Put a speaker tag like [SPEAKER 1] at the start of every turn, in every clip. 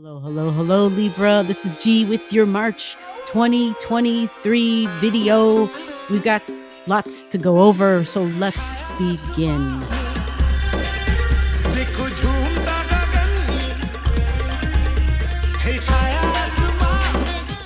[SPEAKER 1] Hello, hello, hello, Libra. This is G with your March 2023 video. We've got lots to go over, so let's begin.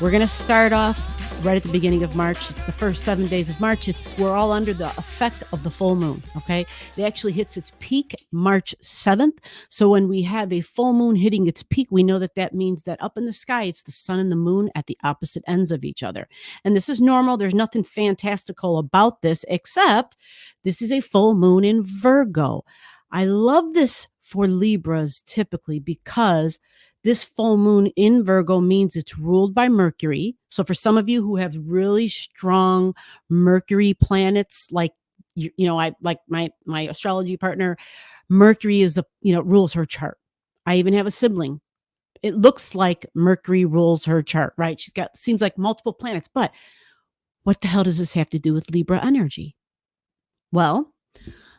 [SPEAKER 1] We're going to start off right at the beginning of March. It's the first 7 days of March. We're all under the effect of the full moon, okay? It actually hits its peak March 7th. So when we have a full moon hitting its peak, we know that that means that up in the sky, it's the sun and the moon at the opposite ends of each other. And this is normal. There's nothing fantastical about this, except this is a full moon in Virgo. I love this for Libras typically because this full moon in Virgo means it's ruled by Mercury. So for some of you who have really strong Mercury planets, like I like my astrology partner, Mercury is rules her chart. I even have a sibling. It looks like Mercury rules her chart, right? Seems like multiple planets, but what the hell does this have to do with Libra energy? Well,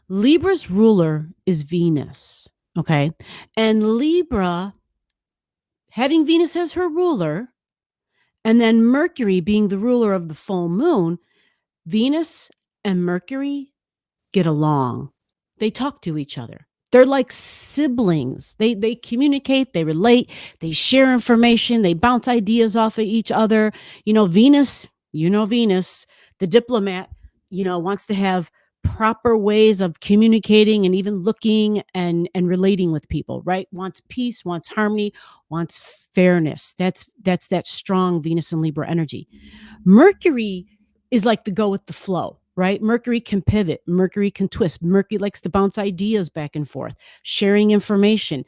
[SPEAKER 1] Libra's ruler is Venus, okay? And Libra, having Venus as her ruler, and then Mercury being the ruler of the full moon, Venus and Mercury get along. They talk to each other. They're like siblings. They communicate, they relate, they share information, they bounce ideas off of each other. Venus, the diplomat, wants to have proper ways of communicating and even looking and relating with people, right? Wants peace, wants harmony, wants fairness. That's that strong Venus and Libra energy. Mercury is like the go with the flow, right? Mercury can pivot. Mercury can twist. Mercury likes to bounce ideas back and forth, sharing information,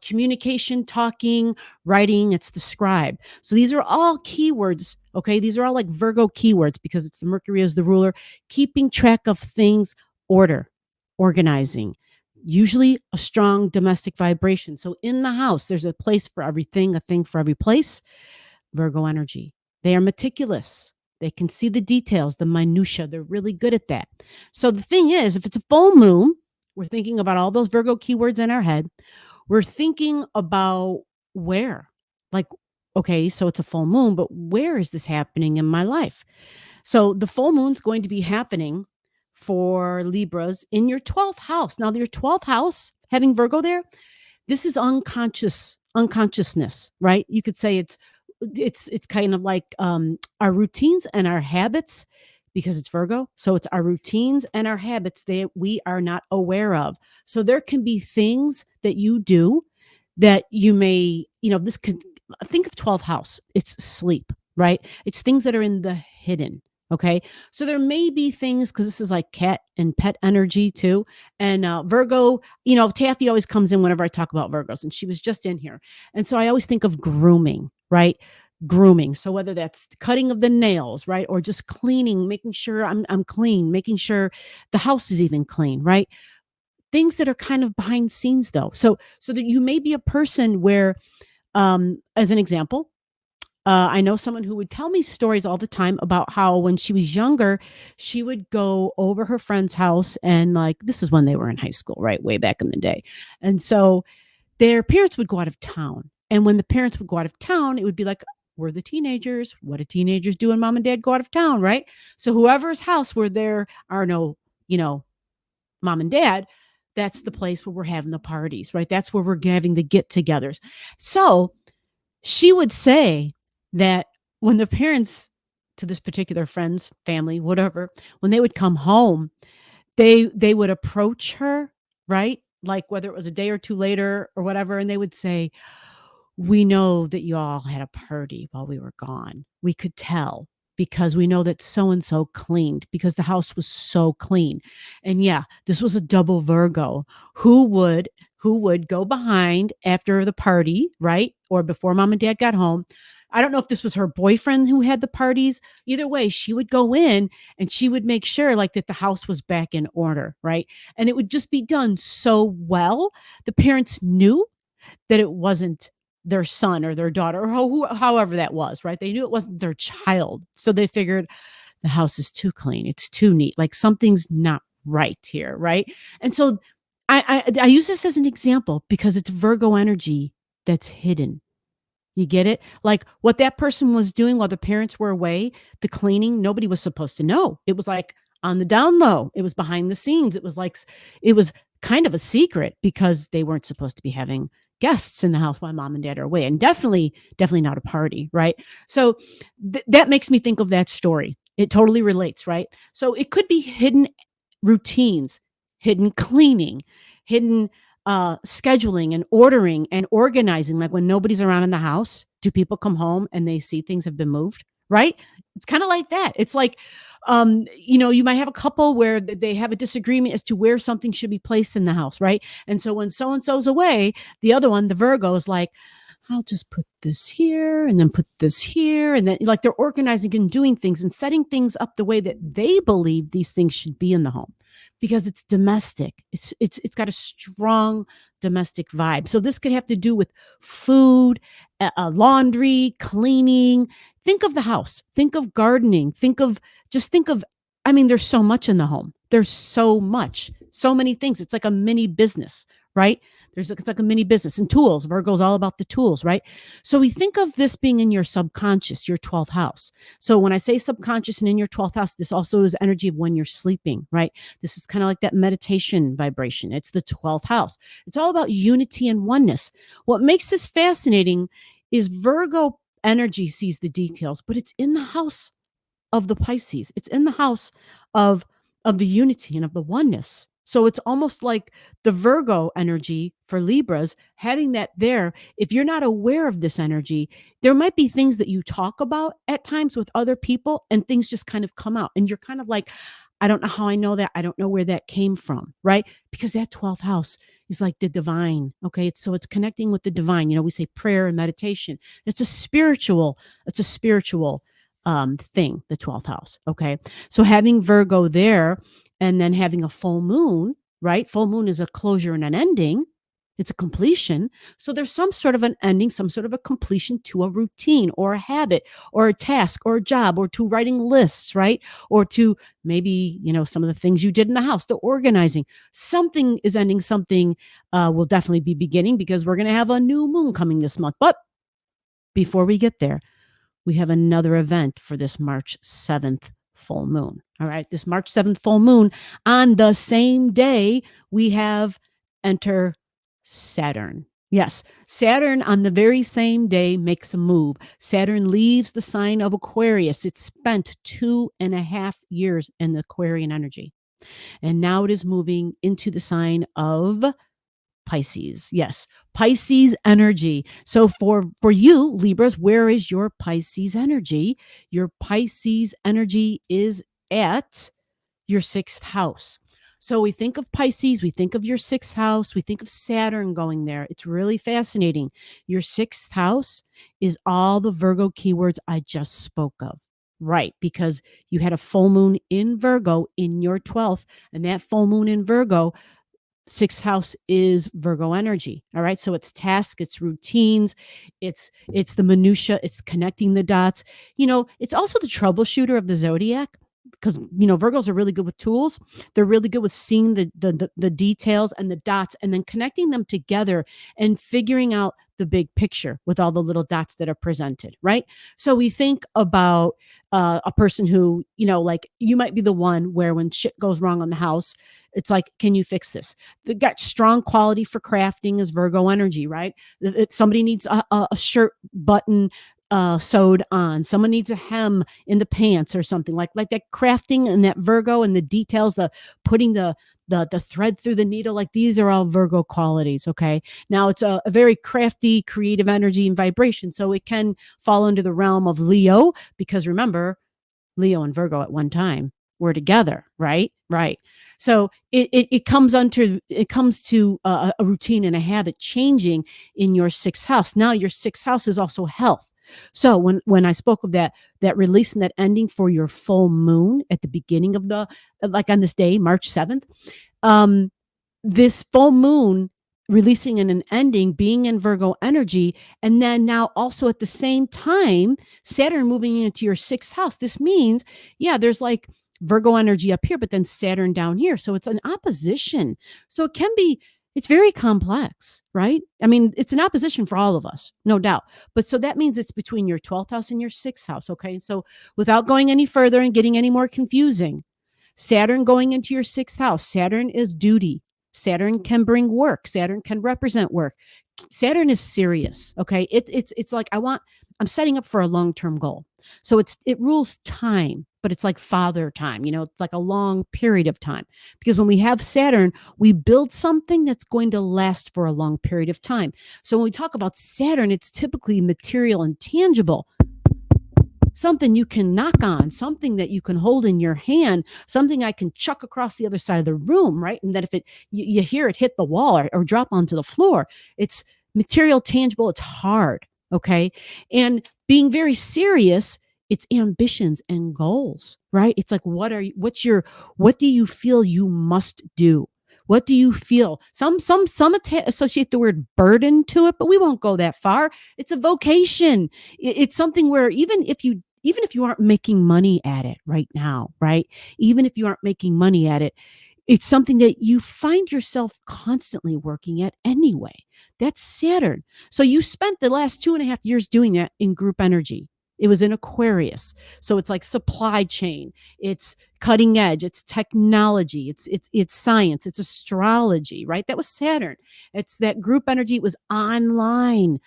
[SPEAKER 1] communication, talking, writing. It's the scribe. So these are all keywords. Okay. These are all like Virgo keywords because it's the Mercury as the ruler, keeping track of things, order, organizing, usually a strong domestic vibration. So in the house, there's a place for everything, a thing for every place. Virgo energy. They are meticulous. They can see the details, the minutia. They're really good at that. So the thing is, if it's a full moon, we're thinking about all those Virgo keywords in our head. We're thinking about where, like, okay, so it's a full moon, but where is this happening in my life? So the full moon's going to be happening for Libras in your 12th house. Now, your 12th house, having Virgo there, this is unconsciousness, right? You could say it's kind of like our routines and our habits, because it's Virgo. So it's our routines and our habits that we are not aware of. So there can be things that you do that you may, this could, think of 12th house. It's sleep, right? It's things that are in the hidden. Okay. So there may be things, because this is like cat and pet energy too. And Virgo, Taffy always comes in whenever I talk about Virgos, and she was just in here. And so I always think of grooming, right? Grooming. So whether that's cutting of the nails, right? Or just cleaning, making sure I'm clean, making sure the house is even clean, right? Things that are kind of behind scenes though. So that you may be a person where, as an example, I know someone who would tell me stories all the time about how when she was younger, she would go over her friend's house, and this is when they were in high school, right? Way back in the day. And so their parents would go out of town. And when the parents would go out of town, it would be like, we're the teenagers. What do teenagers do when mom and dad go out of town, right? So whoever's house where there are no, mom and dad, that's the place where we're having the parties, right? That's where we're having the get-togethers. So she would say that when the parents to this particular friend's family, whatever, when they would come home, they would approach her, right? Like whether it was a day or two later or whatever, and they would say, we know that you all had a party while we were gone. We could tell because we know that so-and-so cleaned, because the house was so clean. And yeah, this was a double Virgo who would go behind after the party, right? Or before mom and dad got home. I don't know if this was her boyfriend who had the parties. Either way, she would go in and she would make sure that the house was back in order, right? And it would just be done so well. The parents knew that it wasn't their son or their daughter or however that was, right? They knew it wasn't their child. So they figured the house is too clean. It's too neat. Like something's not right here, right? And so I use this as an example because it's Virgo energy that's hidden. You get it? Like what that person was doing while the parents were away, the cleaning, nobody was supposed to know. It was like on the down low. It was behind the scenes. It was like it was kind of a secret because they weren't supposed to be having guests in the house while mom and dad are away, and definitely not a party, right? So that makes me think of that story. It totally relates, right? So it could be hidden routines, hidden cleaning, hidden scheduling and ordering and organizing. Like when nobody's around in the house, do people come home and they see things have been moved? Right? It's kind of like that. It's like, you might have a couple where they have a disagreement as to where something should be placed in the house, right? And so when so and so's away, the other one, the Virgo, is like, I'll just put this here and then put this here. And then like they're organizing and doing things and setting things up the way that they believe these things should be in the home because it's domestic. It's got a strong domestic vibe. So this could have to do with food, laundry, cleaning. Think of the house, think of gardening, think of, there's so much in the home. There's so much, so many things. It's like a mini business, right? It's like a mini business and tools. Virgo's all about the tools, right? So we think of this being in your subconscious, your 12th house. So when I say subconscious and in your 12th house, this also is energy of when you're sleeping, right? This is kind of like that meditation vibration. It's the 12th house. It's all about unity and oneness. What makes this fascinating is Virgo energy sees the details, but it's in the house of the Pisces. It's in the house of the unity and of the oneness. So it's almost like the Virgo energy for Libras, having that there. If you're not aware of this energy, there might be things that you talk about at times with other people and things just kind of come out. And you're kind of like, I don't know how I know that. I don't know where that came from, right? Because that 12th house is like the divine. Okay. It's connecting with the divine. We say prayer and meditation. It's a spiritual thing, the 12th house. Okay. So having Virgo there and then having a full moon, right? Full moon is a closure and an ending. It's a completion. So there's some sort of an ending, some sort of a completion to a routine or a habit or a task or a job or to writing lists, right? Or to maybe, some of the things you did in the house, the organizing. Something is ending, something will definitely be beginning because we're going to have a new moon coming this month. But before we get there, we have another event for this March 7th full moon. All right. This March 7th full moon, on the same day, we have enter Saturn. Yes, Saturn on the very same day makes a move. Saturn leaves the sign of Aquarius. It spent 2.5 years in the Aquarian energy. And now it is moving into the sign of Pisces. Yes, Pisces energy. So for you, Libras, where is your Pisces energy? Your Pisces energy is at your 6th house. So we think of Pisces, we think of your 6th house, we think of Saturn going there. It's really fascinating. Your 6th house is all the Virgo keywords I just spoke of. Right, because you had a full moon in Virgo in your 12th, and that full moon in Virgo, 6th house is Virgo energy. All right. So it's tasks, it's routines, it's the minutia, it's connecting the dots. It's also the troubleshooter of the zodiac because Virgos are really good with tools. They're really good with seeing the details and the dots and then connecting them together and figuring out the big picture with all the little dots that are presented, right? So we think about a person who, like you might be the one where when shit goes wrong on the house, it's like, can you fix this? They've got strong quality for crafting is Virgo energy, right? Somebody needs a shirt button sewed on. Someone needs a hem in the pants or something like that crafting and that Virgo and the details, the putting the thread through the needle, like these are all Virgo qualities. Okay. Now it's a very crafty, creative energy and vibration. So it can fall into the realm of Leo because remember, Leo and Virgo at one time were together, right? Right. So it comes to a routine and a habit changing in your 6th house. Now your 6th house is also health. So when I spoke of that release and that ending for your full moon at the beginning of like on this day, March 7th, this full moon releasing and an ending being in Virgo energy. And then now also at the same time, Saturn moving into your 6th house. This means, there's like Virgo energy up here, but then Saturn down here. So it's an opposition. So it can be It's very complex, right? I mean, it's an opposition for all of us, no doubt. But so that means it's between your 12th house and your 6th house. Okay. And so without going any further and getting any more confusing, Saturn going into your 6th house, Saturn is duty. Saturn can bring work. Saturn can represent work. Saturn is serious. Okay. It's like I'm setting up for a long-term goal. So it rules time, but it's like father time, it's like a long period of time. Because when we have Saturn, we build something that's going to last for a long period of time. So when we talk about Saturn, it's typically material and tangible. Something you can knock on, something that you can hold in your hand, something I can chuck across the other side of the room, right? And that if you hear it hit the wall or drop onto the floor, it's material, tangible, it's hard, okay? And being very serious, it's ambitions and goals, right? It's like, what do you feel you must do? What do you feel? Some associate the word burden to it, but we won't go that far. It's a vocation. It's something where even if you aren't making money at it right now, right? Even if you aren't making money at it, it's something that you find yourself constantly working at anyway. That's Saturn. So you spent the last 2.5 years doing that in group energy. It was in Aquarius. So it's like supply chain, it's cutting edge, it's technology, it's science, it's astrology, right? That was Saturn. It's that group energy. It was online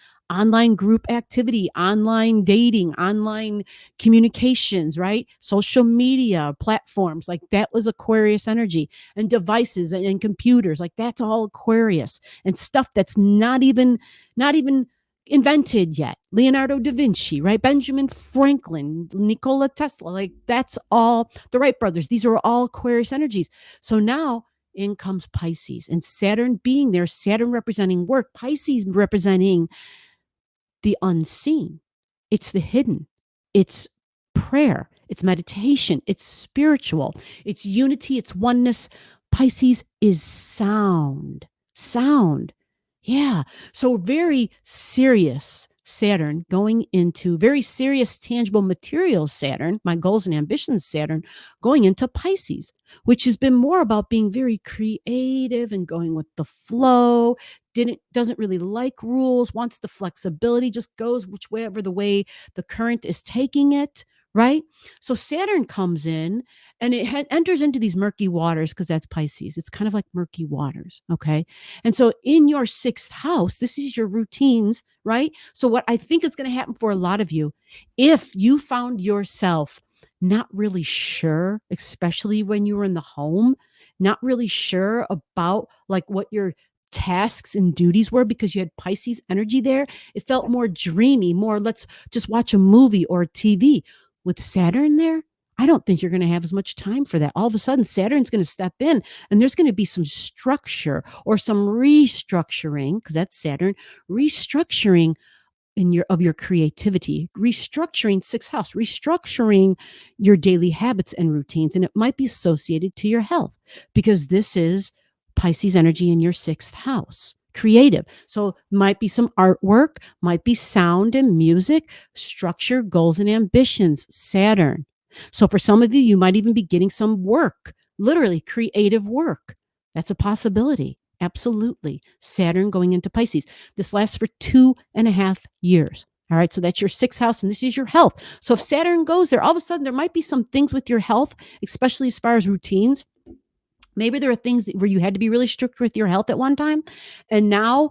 [SPEAKER 1] group activity, online dating, online communications, right? Social media platforms, like that was Aquarius energy, and devices and computers, like that's all Aquarius, and stuff that's not even invented yet. Leonardo da Vinci, right? Benjamin Franklin, Nikola Tesla, like that's all the Wright brothers. These are all Aquarius energies. So now in comes Pisces, and Saturn being there, Saturn representing work, Pisces representing the unseen. It's the hidden. It's prayer. It's meditation. It's spiritual. It's unity. It's oneness. Pisces is sound. Sound. Yeah. So very serious Saturn going into very serious, tangible material Saturn, my goals and ambitions Saturn, going into Pisces, which has been more about being very creative and going with the flow, doesn't really like rules, wants the flexibility, just goes whichever the way the current is taking it, right? So Saturn comes in and it enters into these murky waters because that's Pisces. It's kind of like murky waters, okay? And so in your 6th house, this is your routines, right? So what I think is going to happen for a lot of you, if you found yourself not really sure, especially when you were in the home, not really sure about like what your tasks and duties were because you had Pisces energy there, it felt more dreamy, more let's just watch a movie or a TV. With Saturn there, I don't think you're going to have as much time for that. All of a sudden, Saturn's going to step in and there's going to be some structure or some restructuring, because that's Saturn, restructuring of your creativity, restructuring 6th house, restructuring your daily habits and routines. And it might be associated to your health because this is Pisces energy in your 6th house. Creative. So might be some artwork, might be sound and music, structure, goals and ambitions, Saturn. So for some of you, you might even be getting some work, literally creative work. That's a possibility. Absolutely. Saturn going into Pisces. This lasts for 2.5 years. All right. So that's your 6th house and this is your health. So if Saturn goes there, all of a sudden there might be some things with your health, especially as far as routines. Maybe there are things where you had to be really strict with your health at one time. And now,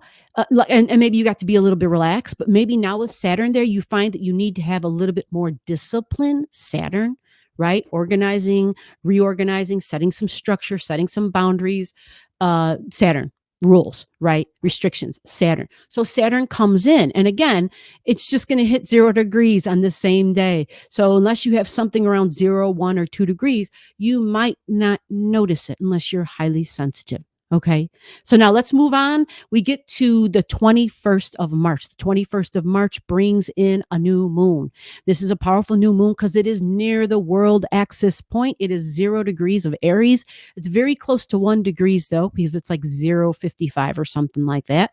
[SPEAKER 1] and maybe you got to be a little bit relaxed, but maybe now with Saturn there, you find that you need to have a little bit more discipline, Saturn, right? Organizing, reorganizing, setting some structure, setting some boundaries, Saturn. Rules, right? Restrictions, Saturn. So Saturn comes in, and again, it's just going to hit 0 degrees on the same day. So unless you have something around 0, 1, or 2 degrees, you might not notice it unless you're highly sensitive. Okay. So now let's move on. We get to the 21st of March. The 21st of March brings in a new moon. This is a powerful new moon because it is near the world axis point. It is 0 degrees of Aries. It's very close to 1 degrees though, because it's like 0.55 or something like that.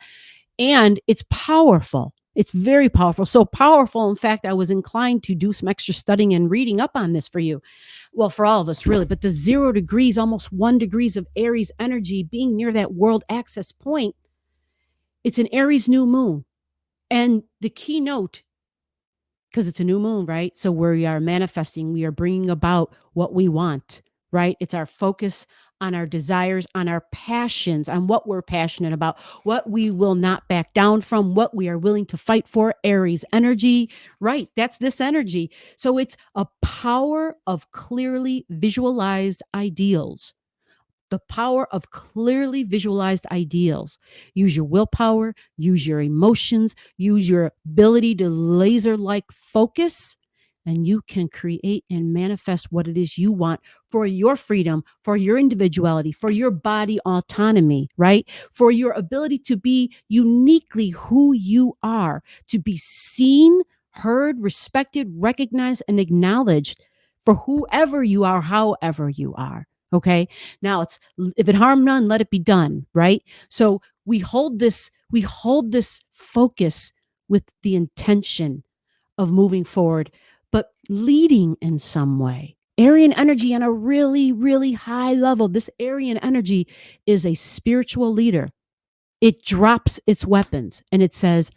[SPEAKER 1] And it's powerful. It's very powerful. So powerful, in fact, I was inclined to do some extra studying and reading up on this for you. Well, for all of us, really. But the 0 degrees, almost 1 degrees of Aries energy being near that world access point, it's an Aries new moon. And the keynote, because it's a new moon, right? So we are manifesting, we are bringing about what we want, right? It's our focus on our desires, on our passions, on what we're passionate about, what we will not back down from, what we are willing to fight for. Aries energy, right? That's this energy. So it's a power of clearly visualized ideals. The power of clearly visualized ideals. Use your willpower, use your emotions, use your ability to laser like focus, and you can create and manifest what it is you want for your freedom, for your individuality, for your body autonomy, right? For your ability to be uniquely who you are, to be seen, heard, respected, recognized, and acknowledged for whoever you are, however you are. Okay. Now it's, if it harm none, let it be done. Right. So we hold this focus with the intention of moving forward, but leading in some way. Aryan energy on a really, really high level. This Aryan energy is a spiritual leader. It drops its weapons and it says,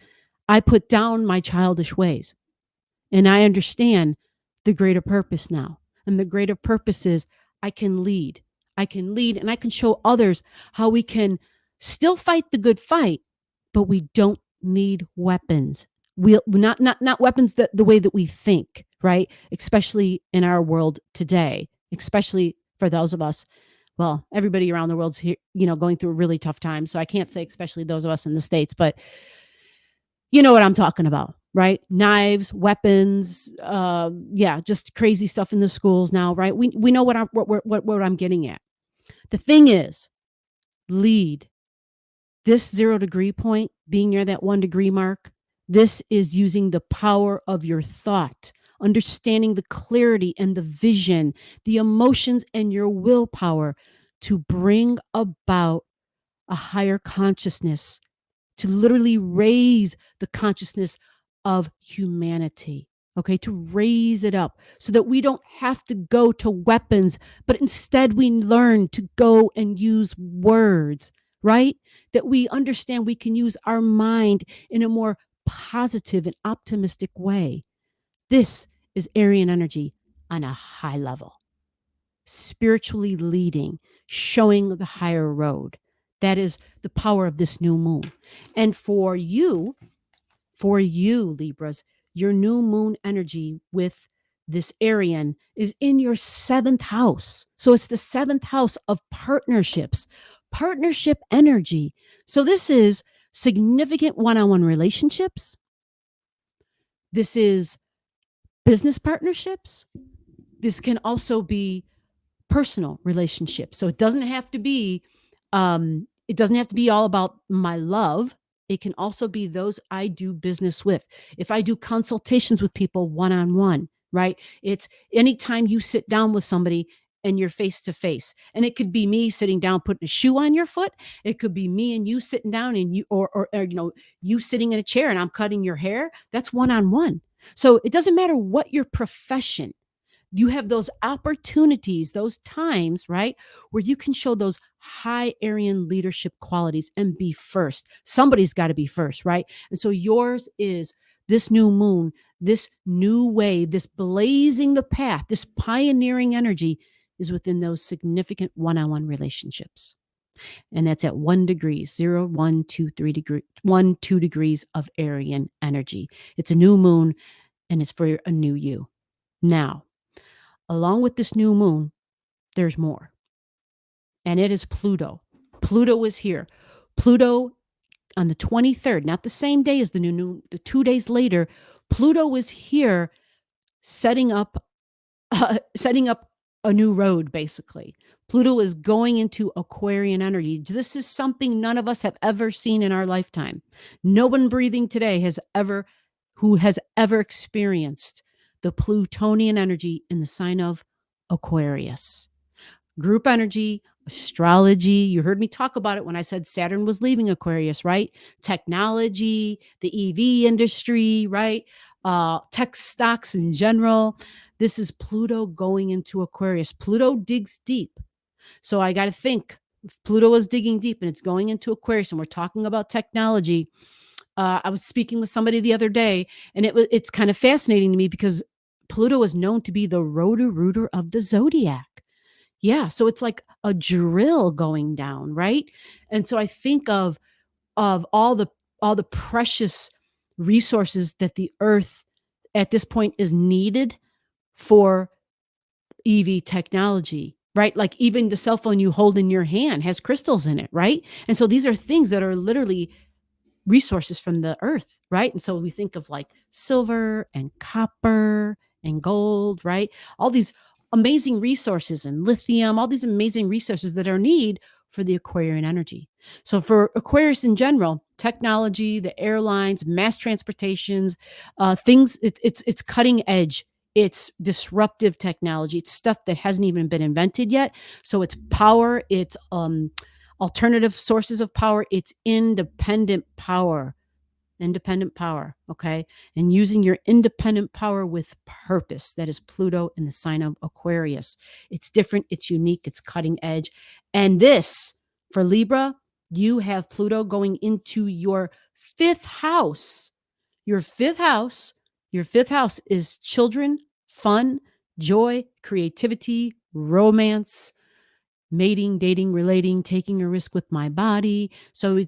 [SPEAKER 1] I put down my childish ways and I understand the greater purpose now. And the greater purpose is I can lead. I can lead and I can show others how we can still fight the good fight, but we don't need weapons. We'll not weapons the way that we think, right? Especially in our world today, especially for those of us. Well, everybody around the world's here, going through a really tough time. So I can't say especially those of us in the States, but you know what I'm talking about, right? Knives, weapons, just crazy stuff in the schools now, right? We know what I'm getting at. The thing is, lead. This 0 degree point, being near that 1 degree mark, this is using the power of your thought, understanding the clarity and the vision, the emotions and your willpower to bring about a higher consciousness, to literally raise the consciousness of humanity, okay, to raise it up so that we don't have to go to weapons, but instead we learn to go and use words, right? That we understand we can use our mind in a more positive and optimistic way. This is Aryan energy on a high level, spiritually leading, showing the higher road. That is the power of this new moon. And for you, Libras, your new moon energy with this Aryan is in your 7th house. So it's the 7th house of partnerships, partnership energy. So this is significant one-on-one relationships. This is business partnerships. This can also be personal relationships. So it doesn't have to be all about my love. It can also be those I do business with. If I do consultations with people one-on-one, right? It's anytime you sit down with somebody and you're face to face. And it could be me sitting down, putting a shoe on your foot. It could be me and you sitting down and you, or you sitting in a chair and I'm cutting your hair. That's one-on-one. So it doesn't matter what your profession. You have those opportunities, those times, right, where you can show those high Aryan leadership qualities and be first. Somebody's got to be first, right? And so yours is this new moon, this new way, this blazing the path, this pioneering energy is within those significant one-on-one relationships. And that's at 1 degree, 0, 1, 2, 3 degree, 1, 2 degrees of Aryan energy. It's a new moon and it's for a new you. Now, along with this new moon, there's more. And it is Pluto. Pluto is here. Pluto on the 23rd, not the same day as the new moon, the 2 days later, Pluto is here setting up a new road, basically. Pluto is going into Aquarian energy. This is something none of us have ever seen in our lifetime. No one breathing today who has ever experienced the Plutonian energy in the sign of Aquarius. Group energy, astrology. You heard me talk about it when I said Saturn was leaving Aquarius, right? Technology, the EV industry, right? Tech stocks in general. This is Pluto going into Aquarius. Pluto digs deep. So I got to think if Pluto is digging deep and it's going into Aquarius and we're talking about technology. I was speaking with somebody the other day, and it's kind of fascinating to me because Pluto is known to be the rotor-rooter of the zodiac. Yeah, so it's like a drill going down, right? And so I think of all the precious resources that the earth at this point is needed for EV technology, right? Like even the cell phone you hold in your hand has crystals in it, right? And so these are things that are literally resources from the earth, right? And so we think of like silver and copper and gold, right? All these amazing resources and lithium, all these amazing resources that are need for the Aquarian energy. So for Aquarius in general, technology, the airlines, mass transportations, things, it's cutting edge. It's disruptive technology. It's stuff that hasn't even been invented yet. So it's power. It's alternative sources of power. It's independent power. Okay. And using your independent power with purpose. That is Pluto in the sign of Aquarius. It's different. It's unique. It's cutting edge. And this for Libra, you have Pluto going into your fifth house. Your fifth house, your fifth house is children, fun, joy, creativity, romance, mating, dating, relating, taking a risk with my body. So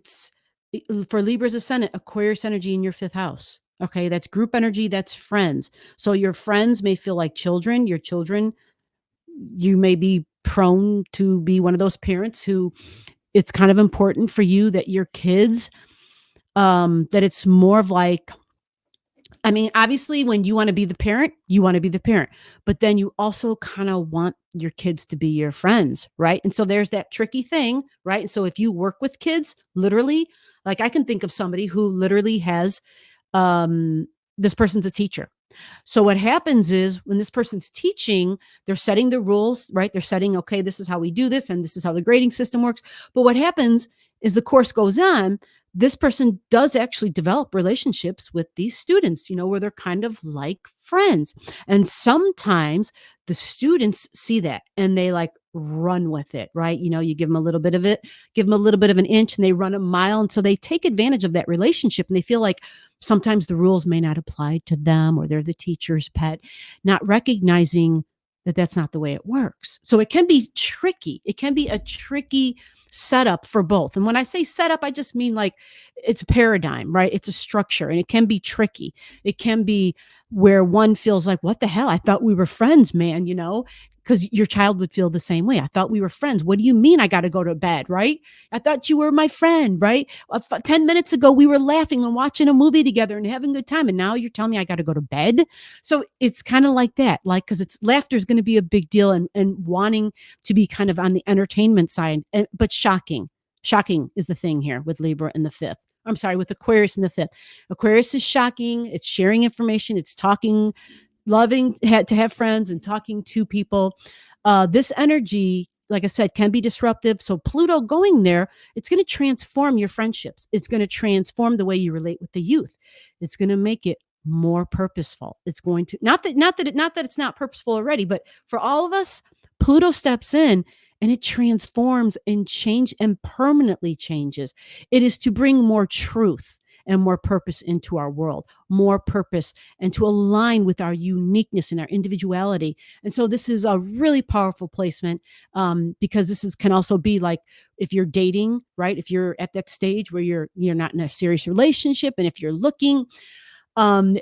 [SPEAKER 1] for Libra's ascendant, Aquarius energy in your fifth house. Okay, that's group energy, that's friends. So your friends may feel like children. Your children, you may be prone to be one of those parents who it's kind of important for you that your kids, that it's more of like, I mean, obviously, when you want to be the parent, you want to be the parent, but then you also kind of want your kids to be your friends, right? And so there's that tricky thing, right? And so if you work with kids, literally, like I can think of somebody who literally has, this person's a teacher. So what happens is when this person's teaching, they're setting the rules, right? They're setting, okay, this is how we do this, and this is how the grading system works. But what happens is the course goes on, this person does actually develop relationships with these students, where they're kind of like friends. And sometimes the students see that and they like run with it, right? You give them a little bit of it, give them a little bit of an inch and they run a mile. And so they take advantage of that relationship and they feel like sometimes the rules may not apply to them or they're the teacher's pet, not recognizing that that's not the way it works. So it can be tricky. It can be a tricky setup for both. And when I say setup, I just mean like it's a paradigm, right? It's a structure and it can be tricky. It can be where one feels like, what the hell? I thought we were friends, man, because your child would feel the same way. I thought we were friends. What do you mean I got to go to bed, right? I thought you were my friend, right? 10 minutes ago, we were laughing and watching a movie together and having a good time. And now you're telling me I got to go to bed. So it's kind of like that, like, because laughter is going to be a big deal and wanting to be kind of on the entertainment side, but shocking is the thing here with Libra in the fifth. I'm sorry, with Aquarius in the fifth. Aquarius is shocking. It's sharing information. It's talking, loving to have friends and talking to people. This energy, like I said, can be disruptive. So Pluto going there, it's going to transform your friendships. It's going to transform the way you relate with the youth. It's going to make it more purposeful. It's going to not that it's not purposeful already, but for all of us, Pluto steps in and it transforms and permanently changes. It is to bring more truth and more purpose into our world, more purpose, and to align with our uniqueness and our individuality. And so this is a really powerful placement, because can also be like if you're dating, right? If you're at that stage where you're not in a serious relationship, and if you're looking,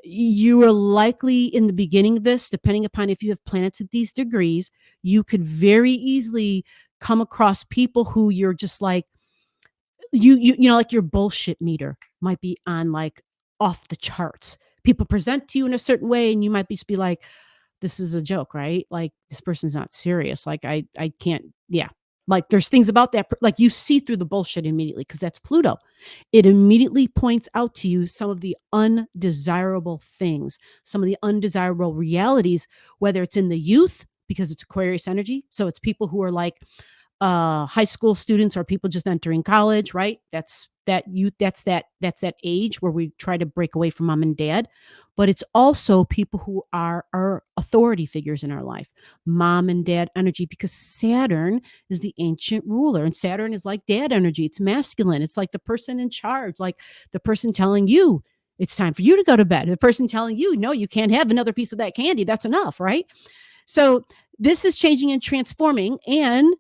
[SPEAKER 1] you are likely in the beginning of this, depending upon if you have planets at these degrees, you could very easily come across people who you're just like, like your bullshit meter might be on like off the charts. People present to you in a certain way and you might be like, this is a joke, right? Like this person's not serious. Like I can't, yeah. Like there's things about that, like you see through the bullshit immediately because that's Pluto. It immediately points out to you some of the undesirable things, some of the undesirable realities, whether it's in the youth, because it's Aquarius energy. So it's people who are like, high school students or people just entering college, right? That's that youth, that's that age where we try to break away from mom and dad. But it's also people who are our authority figures in our life, mom and dad energy, because Saturn is the ancient ruler, and Saturn is like dad energy. It's masculine. It's like the person in charge, like the person telling you it's time for you to go to bed, the person telling you, no, you can't have another piece of that candy. That's enough, right? So this is changing and transforming. And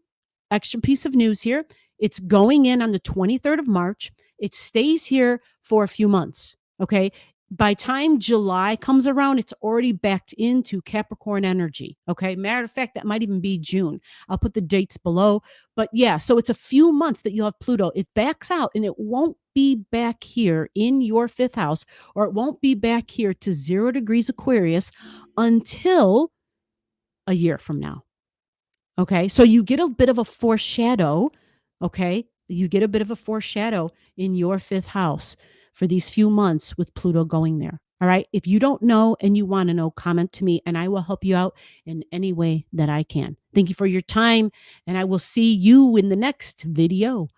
[SPEAKER 1] extra piece of news here, it's going in on the 23rd of March. It stays here for a few months. Okay. By time July comes around, it's already backed into Capricorn energy. Okay. Matter of fact, that might even be June. I'll put the dates below. But yeah, so it's a few months that you'll have Pluto. It backs out and it won't be back here in your fifth house, or it won't be back here to 0 degrees Aquarius until a year from now. Okay. So you get a bit of a foreshadow. Okay. You get a bit of a foreshadow in your fifth house for these few months with Pluto going there. All right. If you don't know and you want to know, comment to me and I will help you out in any way that I can. Thank you for your time, and I will see you in the next video.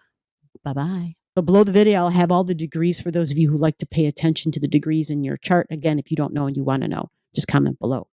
[SPEAKER 1] Bye-bye. So below the video, I'll have all the degrees for those of you who like to pay attention to the degrees in your chart. Again, if you don't know and you want to know, just comment below.